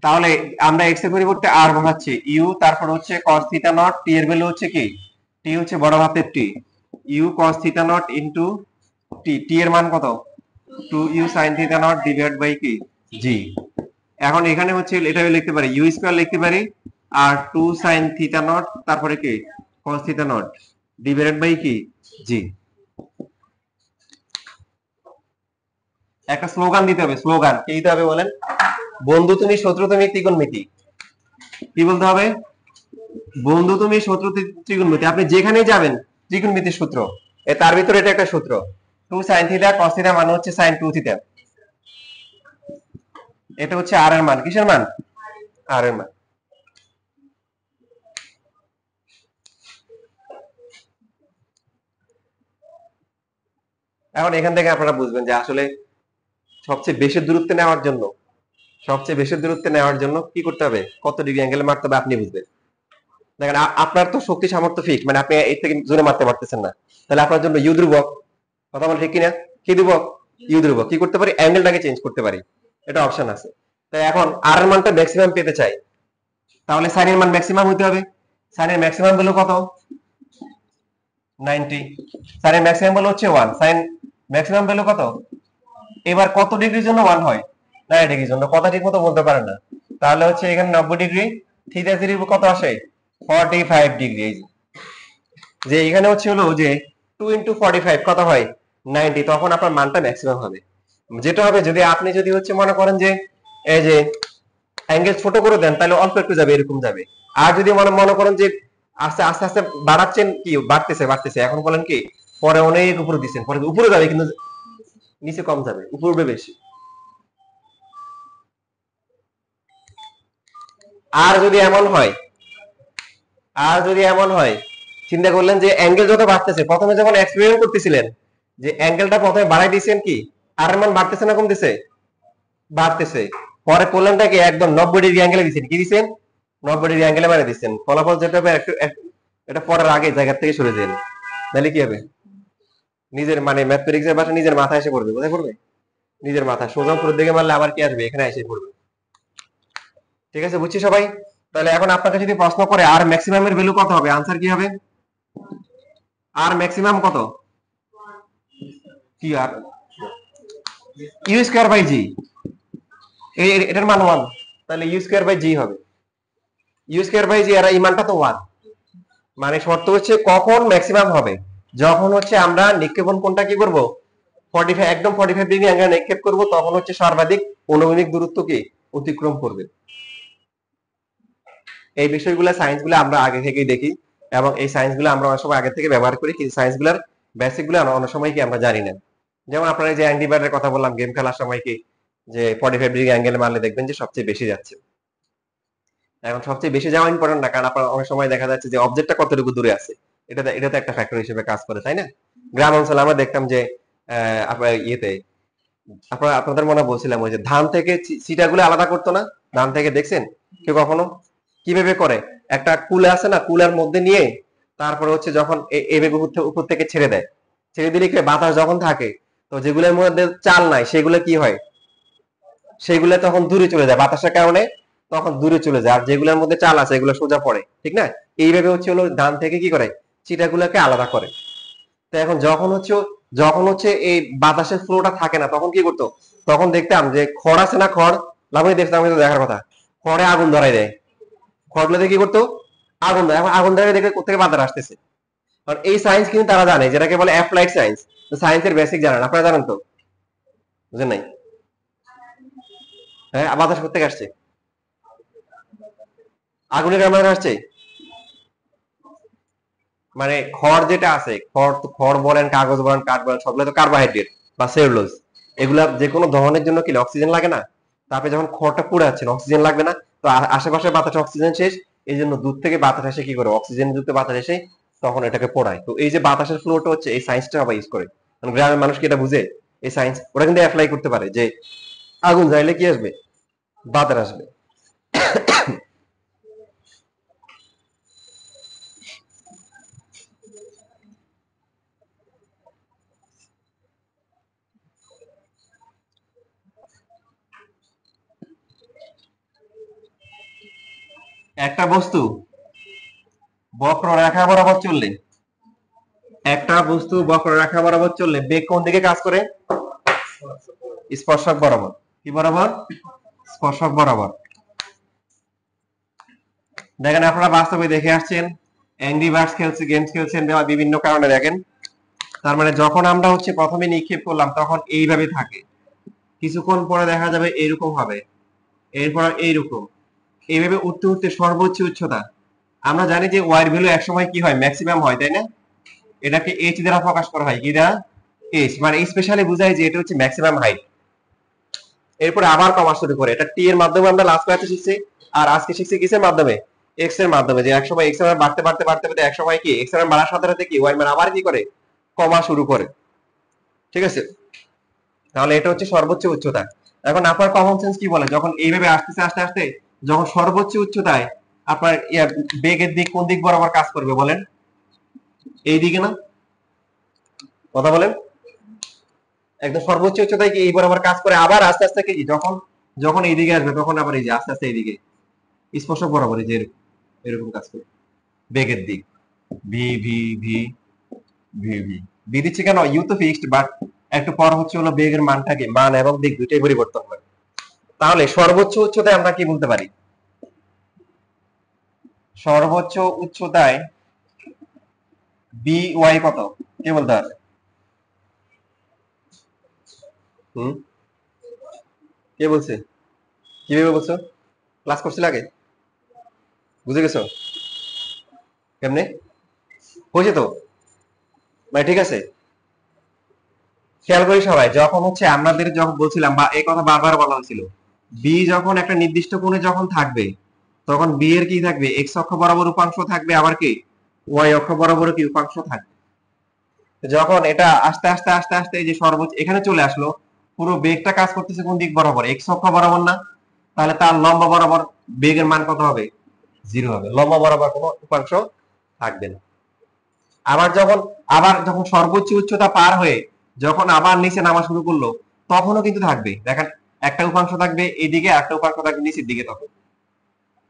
তাহলে আমরা এক্স এর পরিবর্তে আর বসাচ্ছি ইউ, তারপর হচ্ছে cos থিটা নট, টি এর ভ্যালু হচ্ছে কি? টি হচ্ছে বড় হাতের টি, you cos theta naught into t. টি এর মান কত? 2 you sin theta not divide by কি জি। এখন এখানে হচ্ছে এটা লিখতে পারি ইউ স্কয়ার লিখতে পারি, আর 2 sin থিটা নট তারপরে কি cos theta not divided by কি জি। একটা স্লোগান দিতে হবে, স্লোগান কি দিতে হবে বলেন? বন্ধু তুমি শত্রু তুমি ত্রিকোণমিতি। কি বলতে হবে? বন্ধু তুমি শত্রু ত্রিকোণমিতি। আপনি যেখানেই যাবেন ত্রিকোণমিতির সূত্র, তার ভিতরে এটা একটা সূত্র। 2 sin থিটা cos থিটা মানে হচ্ছে sin 2 থিটা। এটা হচ্ছে আর এর মান। কিসের মান? আর এর মান। এখন এখান থেকে আপনারা বুঝবেন যে আসলে সবচেয়ে বেশি দূরত্বে নেওয়ার জন্য, সবচেয়ে বেশি দূরত্বে নেওয়ার জন্য কি করতে হবে, কত ডিগ্রি অ্যাঙ্গেলে মারতে হবে আপনি বুঝবেন। দেখেন আপনার তো শক্তি সামর্থ্য ফিক্স, মানে আপনি এর থেকে জোরে মারতে পারতেছেন না, তাহলে আপনার জন্য ইউ ধ্রুবক। কথা বল ঠিক কিনা? কি ধ্রুবক? ইউ ধ্রুবক। কি করতে পারি? অ্যাঙ্গেলটাকে চেঞ্জ করতে পারি, এটা অপশন আছে। তাই এখন আর এর মানটা ম্যাক্সিমাম পেতে চাই, তাহলে সাইন এর মান ম্যাক্সিমাম হতে হবে। সাইন এর ম্যাক্সিমাম ভ্যালু কত? 90। সাইন এর ম্যাক্সিমাম ভ্যালু হচ্ছে 1, সাইন ম্যাক্সিমাম ভ্যালু কত? এবার কত ডিগ্রির জন্য 1 হয়? 90 ডিগ্রির জন্য। কথা ঠিক মতো বলতে পারেন না, তাহলে হচ্ছে এখানে 90 ডিগ্রি, থিটা 0 কত আসে? 45 ডিগ্রি। এই যে এখানে হচ্ছে হলো যে 2 ইনটু 45 কত হয়? 90। তখন আপনার মানটা ম্যাক্সিমাম হবে। যেটা হবে যদি আপনি যদি হচ্ছে মনে করেন যে এই যে অ্যাঙ্গেল ছোট করে দেন, তাহলে অল্প একটু যাবে, এরকম যাবে। আর যদি মনে মনে করেন যে আস্তে আস্তে আস্তে বাড়াচ্ছেন, কি বাড়তেছে বাড়তেছে, এখন বলেন কি পরে অনেক উপরে দিচ্ছেন, পরে উপরে যাবে কিন্তু নিচে কম যাবে, উপরে উঠবে বেশি। আর যদি এমন হয়, আর যদি এমন হয়, চিন্তা করলেন যে অ্যাঙ্গেল যত বাড়তেছে, প্রথমে যখন এক্সপেরিমেন্ট করতেছিলেন যে অ্যাঙ্গেলটা প্রথমে বাড়াই দিয়েছেন, কি আর এর মান বাড়তেছে না কমতেছে? বাড়তেছে। পরে করলেনটাকে একদম 90 ডিগ্রি অ্যাঙ্গেলে দিচ্ছেন, কি দিচ্ছেন? 90 ডিগ্রি অ্যাঙ্গেলে মারে দিচ্ছেন। ফলাফল যেটা হবে এটা পড়ার আগে জায়গা থেকে সরে যান, তাহলে কি হবে? নিজের মানে ম্যাথমেটিক্স এর ভাষা নিজের মাথায় এসে পড়বে। কোথায় পড়বে? নিজের মাথায়। সোজা উপরের দিকে মারলে আবার কি আসবে? এখানে এসে পড়বে। ঠিক আছে, বুঝছি সবাই? তাহলে এখন আপনাকে যদি প্রশ্ন করে আর ম্যাক্সিমাম এর ভ্যালু কত হবে, আনসার কি হবে? আর ম্যাক্সিমাম কত? কি আর ইউ স্কয়ার বাই জি, এটার মান 1, তাহলে ইউ স্কয়ার বাই জি হবে। ইউ স্কয়ার বাই জি, আর এই মানটা তো 1। মানে শর্ত হচ্ছে কখন ম্যাক্সিমাম হবে? যখন হচ্ছে আমরা নিক্ষেপণ কোণটা কি করব? 45, একদম 45 ডিগ্রি অ্যাঙ্গেলে নিক্ষেপ করব, তখন হচ্ছে সর্বাধিক অনুভূমিক দূরত্ব কি অতিক্রম করবে। এই বিষয়গুলো সায়েন্সগুলো আমরা আগে থেকেই দেখি এবং এই সায়েন্সগুলো আমরা অনেক সময় আগে থেকে ব্যবহার করি, কিন্তু সায়েন্সগুলোর বেসিকগুলো অনেক সময় কি আমরা জানি না। যেমন আপনারা এই যে অ্যান্টিবায়োটিকের কথা বললাম, গেম খেলার সময় কি যে 45 ডিগ্রি অ্যাঙ্গেলে মারলে দেখবেন যে সবচেয়ে বেশি যাচ্ছে। এখন সবচেয়ে বেশি যাওয়া ইম্পর্টেন্ট না, কারণ আপনার অনেক সময় দেখা যাচ্ছে যে অবজেক্টটা কতটুকু দূরে আছে, এটা তো একটা ফ্যাক্টর হিসেবে কাজ করে, তাই না? গ্রাম অঞ্চলে আমরা দেখতাম যে আপনার ইয়েতে আপনাদের মনে বলছিলাম ওই যে ধান থেকে চিটাগুলো আলাদা করতো না, ধান থেকে দেখছেন কেউ কখনো? কিভাবে করে, একটা কুলা আছে না, কুলার মধ্যে নিয়ে তারপরে হচ্ছে যখন এভাবে উপর থেকে ছেড়ে দেয়, ছেড়ে দিলে কি বাতাস যখন থাকে, তো যেগুলোর মধ্যে চাল নাই সেগুলো কি হয়, সেগুলো তখন দূরে চলে যায় বাতাসের কারণে, তখন দূরে চলে যায়, আর যেগুলোর মধ্যে চাল আছে এগুলো সোজা পড়ে, ঠিক না? এইভাবে হচ্ছে হলো ধান থেকে কি করে চিটাগুলোকে আলাদা করে। তো এখন যখন হচ্ছে এই বাতাসের ফ্লোটা থাকে না, তখন কি করতো, তখন দেখতাম যে খড় আছে না, খড় লাভই দেখতাম, কিন্তু দেখার কথা, খড়ে আগুন ধরাই দেয়, খড়গুলোতে কি করতো আগুন দেয়, এখন আগুন ধরাই দেখে কোথেকে বাতাস আসতেছে। কারণ এই সায়েন্স কিন্তু তারা জানে, যেটাকে বলে অ্যাপ্লাইড সায়েন্স। তো সায়েন্সের বেসিক জানেন, আপনারা জানেন তো? বুঝেন নাই? হ্যাঁ, বাতাস কোথেকে আসছে, আগুনের কারণে আসছে। মানে খড় যেটা আছে, খড় বলেন, কাগজ বলেন, কাঠ বলেন, সবগুলো তো কার্বোহাইড্রেট বা সেলুলোজ। এগুলা যে কোনো দহনের জন্য কি অক্সিজেন লাগে না? তারপরে যখন খড়টা পুড়ে যাচ্ছে অক্সিজেন লাগবে না, তো আশেপাশে বাতাসে অক্সিজেন শেষ, এই জন্য দূর থেকে বাতাস এসে কি করে, অক্সিজেন যুক্ত বাতাস এসে তখন এটাকে পোড়ায়। তো এই যে বাতাসের ফ্লোটা হচ্ছে, এই সায়েন্সটা আবার ইউজ করে। কারণ গ্রামের মানুষ কি এটা বুঝে? এই সায়েন্স ওরা কিন্তু অ্যাপ্লাই করতে পারে যে আগুন জ্বালাইলে কি আসবে, বাতাস আসবে। একটা বস্তু বক্ররেখা বরাবর চললে, একটা বস্তু বক্ররেখা বরাবর চললে বেগ কোন দিকে কাজ করে? স্পর্শক বরাবর। কি বরাবর? স্পর্শক বরাবর। দেখেন আপনারা বাস্তবে দেখে আসছেন, অ্যাংরি বার্ডস খেলছে, গেমস খেলছেন বা বিভিন্ন কারণে দেখেন, তার মানে যখন আমরা হচ্ছে প্রথমে নিক্ষেপ করলাম তখন এইভাবে থাকে, কিছুক্ষণ পরে দেখা যাবে এরকম হবে, এরপর এইরকম, এইভাবে উঠতে উঠতে সর্বোচ্চ উচ্চতা। আমরা জানি যে ওয়াই ভ্যালু একসময় কি হয়, ম্যাক্সিমাম হয়, তাই না? এটাকে এইচ দ্বারা প্রকাশ করা হয়, কি দ্বারা? এইচ, মানে স্পেশালি বোঝায় যে এটা হচ্ছে ম্যাক্সিমাম হাইট। এরপরে আবার কমা শুরু করে, এটা টি এর মাধ্যমে আমরা লাস্ট ক্লাসে শিখছি, আর আজকে শিখছি কিসের মাধ্যমে? এক্স এর মাধ্যমে, যে একসময় এক্স এর মান বাড়তে বাড়তে বাড়তে বাড়তে একসময় কি এক্স এর মান বাড়ার সাথে সাথে কি ওয়াই মান আবার কি করে, কমা শুরু করে। ঠিক আছে, তাহলে এটা হচ্ছে সর্বোচ্চ উচ্চতা। এখন আপনার কমন সেন্স কি বলে, যখন এইভাবে আসতেছে আস্তে আস্তে, যখন সর্বোচ্চ উচ্চতায় আপনার বেগের দিক কোন দিক বরাবর কাজ করবে বলেন? এই দিকে না? কথা বলেন। একদম সর্বোচ্চ উচ্চতায় কি এই বরাবর কাজ করে, আবার আস্তে আস্তে কি যখন যখন এইদিকে আসবে তখন আবার এই যে আস্তে আস্তে এইদিকে স্পর্শক বরাবর এই যে এরকম এরকম কাজ করে বেগের দিক। V V V V V V দিচ্ছে কেন, ইউ তো ফিক্সড, বাট একটু পর হচ্ছে হলো বেগের মানটাকে, মান এবং দিক দুইটাই পরিবর্তন হয়। তাহলে সর্বোচ্চ উচ্চতায় আমরা কি বলতে পারি? সর্বোচ্চ উচ্চতায় বি ওয়াই কত, কে বলতে পারবে? হুম, কে বলছে? কিভাবে বলছো? ক্লাস করছিল আগে? বুঝে গেছো? কেমনে হয়েছে তো? মানে ঠিক আছে, খেয়াল করি সবাই, যখন হচ্ছে আমাদের যখন বলছিলাম বা এই কথা বারবার বলা হয়েছিল, বি যখন একটা নির্দিষ্ট কোণে যখন থাকবে, তখন বি এর কি থাকবে, এক্স অক্ষ বরাবর উপাংশ থাকবে, আবার কি ওয়াই অক্ষ বরাবর কি উপাংশ থাকবে। যখন এটা আস্তে আস্তে আস্তে আস্তে এই যে সর্বোচ্চ এখানে চলে আসলো, পুরো বেগটা কাজ করতেছে কোন দিক বরাবর, এক্স অক্ষ বরাবর না? তাহলে তার লম্বা বরাবর বেগের মান কত হবে? জিরো হবে, লম্বা বরাবর কোনো উপাংশ থাকবে না। আবার যখন সর্বোচ্চ উচ্চতা পার হয়ে যখন আবার নিচে নামা শুরু করলো, তখনও কিন্তু থাকবে, দেখেন একটা উপাংশ থাকবে এইদিকে, একটা উপাংশ থাকবে নিচের দিকে, তখন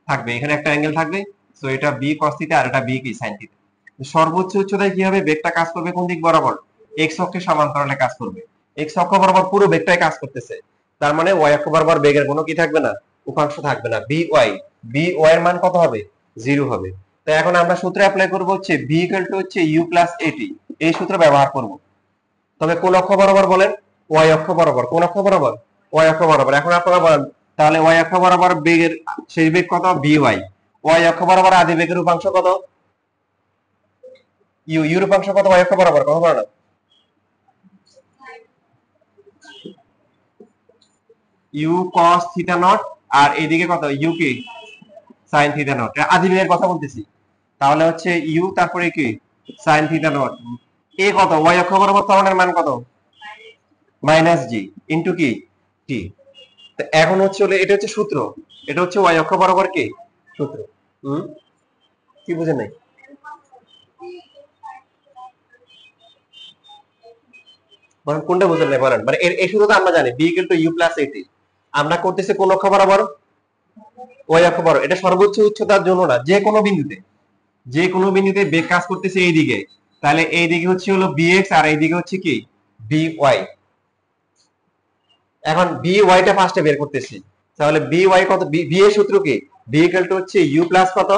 থাকবে এখানে একটা অ্যাঙ্গেল থাকবে। তো এটা বি কস থিটা আর এটা বি কি সাইন থিটা। সর্বোচ্চ উচ্চতায় কি হবে, বেগটা কাজ করবে কোন দিক বরাবর? এক্স অক্ষের সমান্তরালে কাজ করবে, এক্স অক্ষ বরাবর পুরো বেগটাই কাজ করতেছে। তার মানে ওয়াই অক্ষ বরাবর বেগের কোনো কি থাকবে না, উপাংশ থাকবে না, বি ওয়াই এর মান কত হবে? জিরো হবে। তো এখন আমরা সূত্র অ্যাপ্লাই করব হচ্ছে ভি ইকুয়াল টু হচ্ছে ইউ প্লাস এটি, এই সূত্র ব্যবহার করব। তবে কোন অক্ষ বরাবর বলেন? ওয়াই অক্ষ বরাবর। কোন অক্ষ বরাবর? ওয়াই অক্ষ বরাবর। এখন আপনারা বলেন তাহলে ওয়াই অক্ষ বরাবর বেগের সেই বেগ কত? B Y. ওয়াই অক্ষ বরাবর আদি বেগের উপাংশ কত? ইউ, ইউর উপাংশ কত ওয়াই অক্ষ বরাবর? কত বড় না? ইউ cos থিটা নট, আর এইদিকে কত? ইউ কি sin থিটা নট। আদি বেগের কথা বলতেছি। তাহলে হচ্ছে ইউ তারপরে কি sin থিটা নট। এ কত? ওয়াই অক্ষ বরাবর ত্বরণের মান কত? মাইনাস জি ইন্টু কি টি। এখন হচ্ছে এটা হচ্ছে সূত্র, এটা হচ্ছে ওয়াই অক্ষ বরাবর কি সূত্র। হুম, কি বুঝেন নাই? বলেন কোনটা বুঝেন নাই বলেন। মানে এই সূত্র তো আমরা জানি v equal to u plus at. আমরা করতেছি কোন অক্ষ বরাবর? ওয়াই অক্ষ বরাবর। এটা সর্বোচ্চ উচ্চতার জন্য না, যে কোনো বিন্দুতে, যে কোনো বিন্দুতে বেগ কাজ করতেছে এই দিকে, তাহলে এই দিকে হচ্ছে হলো বিএক্স আর এই দিকে হচ্ছে কি বি ওয়াই। এখন বি ওয়াইটা ফার্স্টে বের করতেছি। তাহলে বি ওয়াই কত? বি এর সূত্র কি? বি ইকুয়াল টু হচ্ছে ইউ প্লাস কত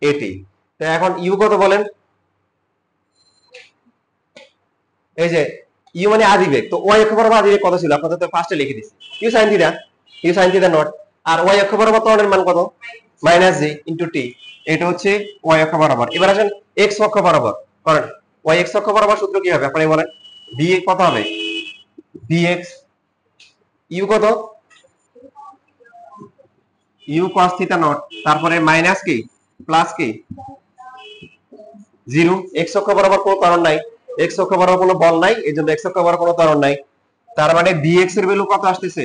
এটি। তো এখন ইউ কত বলেন? এই যে ইউ মানে আদি বেগ, তো ওয়াই অক্ষ বরাবর আদি বেগ কত ছিল? আপনাদের তো ফার্স্টে লিখে দিছি u sine theta, u sine theta naught. আর ওয়াই অক্ষ বরাবর ত্বরণের মান কত? Minus g into t. এটা হচ্ছে ওয়াই অক্ষ বরাবর। এবার আসেন এক্স অক্ষ বরাবর করেন। ওয়াই এক্স অক্ষ বরাবর সূত্র কি হবে আপনি বলেন? বি কত হবে? বি এক্স ইউ কত? ইউ cos থিটা নট, তারপরে মাইনাস কি প্লাস কি জিরো। এক্স অক্ষ বরাবর কোনো ত্বরণ নাই, এক্স অক্ষ বরাবর কোনো বল নাই, এই জন্য এক্স অক্ষ বরাবর কোনো ত্বরণ নাই। তার মানে বি এক্স এর ভ্যালু কত আসতেছে?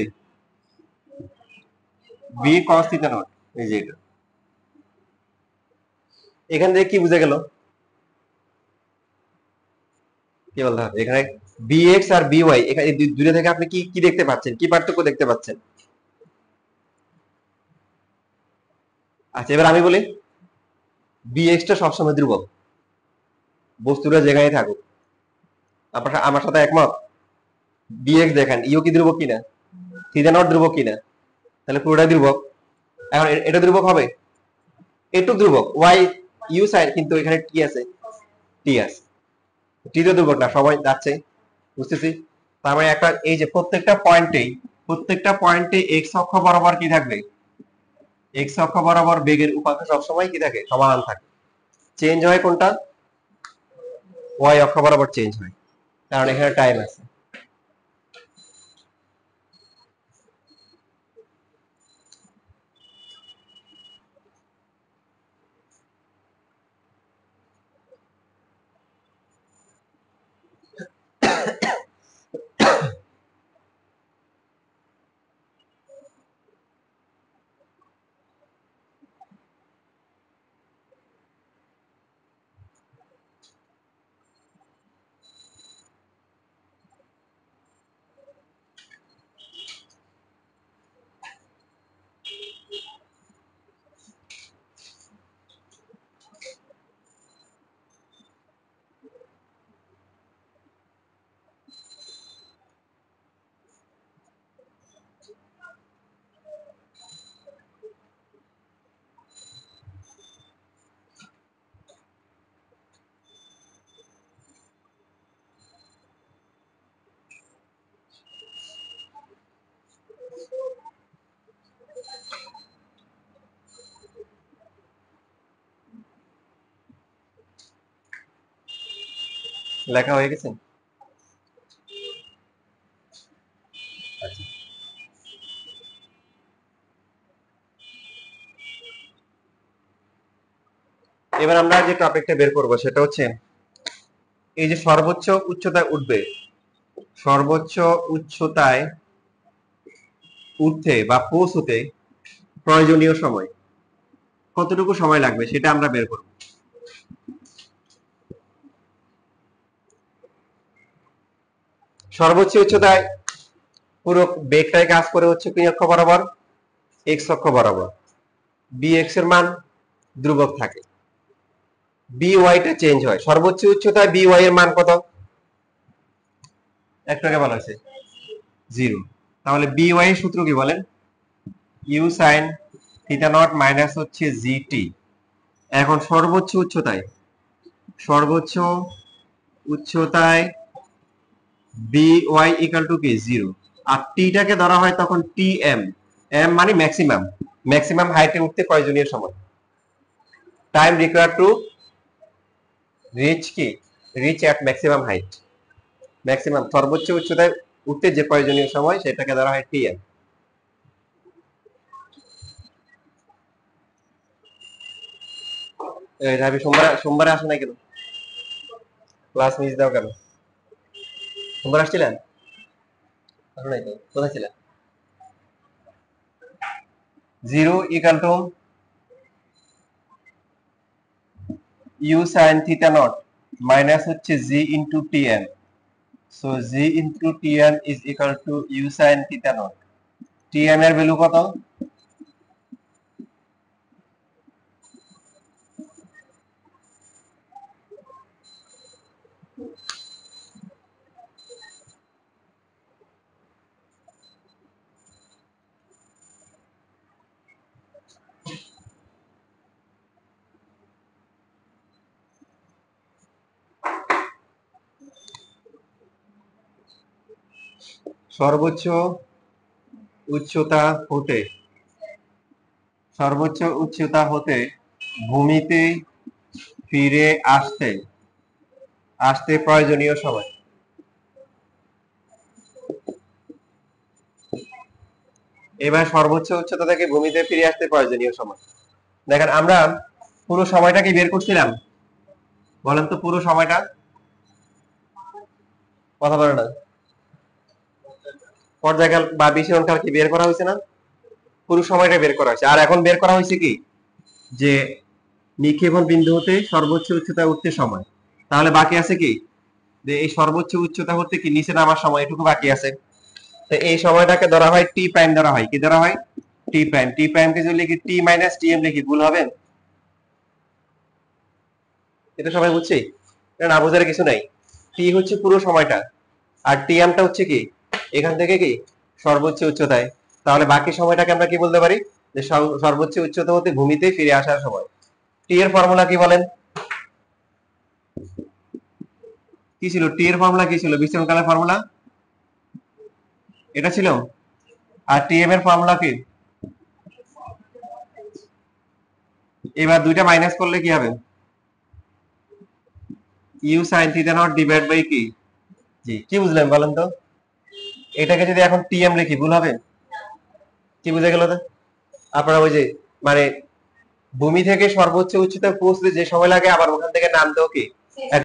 V cos theta naught. এই যে এটা, এখান থেকে কি বুঝে গেল? কি বলতে হবে এখানে? বি এক্স আর বি ওয়াই, এখানে দুটো থেকে আপনি কি কি দেখতে পাচ্ছেন? কি পার্থক্য দেখতে পাচ্ছেন? আচ্ছা এবার আমি বলি, বি এক্স টা সবসময় ধ্রুবক, বস্তুটা যেখানেই থাকুক। আপনার আমার সাথে একমত? বি এক্স দেখেন ইউ কি ধ্রুবক কিনা, থিটা নট ধ্রুবক কিনা? তাহলে পুরোটাই ধ্রুবক। এখন এটা ধ্রুবক হবে, এটুক ধ্রুবক ওয়াই ইউ সাইন, কিন্তু এখানে টি আছে, টি আছে। টি তো ধ্রুবক না, সবাই যাচ্ছে, বুঝতেছি। তার মানে একটা এই যে প্রত্যেকটা পয়েন্টে এক্স অক্ষ বরাবর কি থাকবে? এক্স অক্ষ বরাবর বেগের উপাংশ সবসময় কি থাকে? সমান থাকে। চেঞ্জ হয় কোনটা? ওয়াই অক্ষ বরাবর চেঞ্জ হয়, কারণ এখানে টাইম আছে। লেখা হয়ে গেছে? আচ্ছা, এবার আমরা যে টপিকটা বের করব সেটা হচ্ছে এই যে সর্বোচ্চ উচ্চতায় উঠবে, সর্বোচ্চ উচ্চতায় উঠতে বা পৌঁছতে প্রয়োজনীয় সময় কতটুকু সময় লাগবে সেটা আমরা বের করব। সর্বোচ্চ উচ্চতায় পুরো বেগটাই কাজ করে হচ্ছে কি অক্ষ বরাবর? এক্স অক্ষ বরাবর। বি এক্স এর মান ধ্রুবক থাকে, বি ওয়াইটা চেঞ্জ হয়। সর্বোচ্চ উচ্চতায় বি ওয়াই এর মান কত? একটু আগে বলা হয়েছে জিরো। তাহলে বি ওয়াই এর সূত্র কি বলেন? U sine theta naught minus হচ্ছে জি টি। এখন সর্বোচ্চ উচ্চতায় বি ওয়াই ইকাল টু কি জিরো, আর টিটাকে ধরা হয় তখন টি এম। এম মানে ম্যাক্সিমাম, ম্যাক্সিমাম হাইটে উঠতে প্রয়োজনীয় সময়। টাইম রিকোয়ার্ড টু রিচ কি, reach at maximum height, maximum সর্বোচ্চ উচ্চতায় উঠতে যে প্রয়োজনীয় সময় সেটাকে ধরা হয় টিএম। রাবি সোমবারে আসে নাই কেন, ক্লাস মিস দাও কেন? সোমবার আসছিলেন? আসো নাই তো, কোথায় ছিলেন? Zero equal to u sine theta naught minus হচ্ছে g into t n. So g into t n is equal to u sine theta naught. T n এর ভ্যালু কত? সর্বোচ্চ উচ্চতা হতে, সর্বোচ্চ উচ্চতা হতে ভূমিতে ফিরে আসতে আসতে প্রয়োজনীয় সময়। এবার সর্বোচ্চ উচ্চতা থেকে ভূমিতে ফিরে আসতে প্রয়োজনীয় সময়। দেখেন আমরা পুরো সময়টা কি বের করছিলাম? বলেন তো পুরো সময়টা, কথা বলে না, পর্যায়কাল বা বিকিরণকাল কি বের করা হয়েছে না? পুরো সময়টা বের করা হয়েছে। আর এখন বের করা হয়েছে কি, যে নিক্ষেপণ বিন্দু হতে সর্বোচ্চ উচ্চতা উঠতে সময়। তাহলে বাকি আছে কি, যে এই সর্বোচ্চ উচ্চতা হতে কি নিচে নামার সময় এটুকু বাকি আছে। তো এই সময়টাকে ধরা হয় টি প্রাইম, ধরা হয় কি, ধরা হয় টি প্রাইম। টি প্রাইম কে যদি লিখি টি মাইনাস টি এম লিখি, ভুল হবে? এটা সবাই বুঝছি, এটা না বোঝার কিছু নাই। টি হচ্ছে পুরো সময়টা, আর টি এমটা হচ্ছে কি এখান থেকে কি সর্বোচ্চ উচ্চতায়। তাহলে বাকি সময়টাকে আমরা কি বলতে পারি, যে সর্বোচ্চ উচ্চতা হতে ভূমিতে ফিরে আসার সময়। টি এর ফর্মুলা কি বলেন? কি ছিল টি এর ফর্মুলা? কি ছিল বিস্তীর্ণকালের ফর্মুলা? এটা ছিল। আর টি এম এর ফর্মুলা কি? এবার দুইটা মাইনাস করলে কি হবে? You sine theta not divide by কি, জি। কি বুঝলেন বলেন তো? এটাকে যদি এখন টি এম লিখি, ভুল হবে? কি বুঝে গেল? আপনারা ওই যে মানে ভূমি থেকে সর্বোচ্চ উচ্চতায় পৌঁছতে যে সময় লাগে, আবার ওখান থেকে নামতেও কি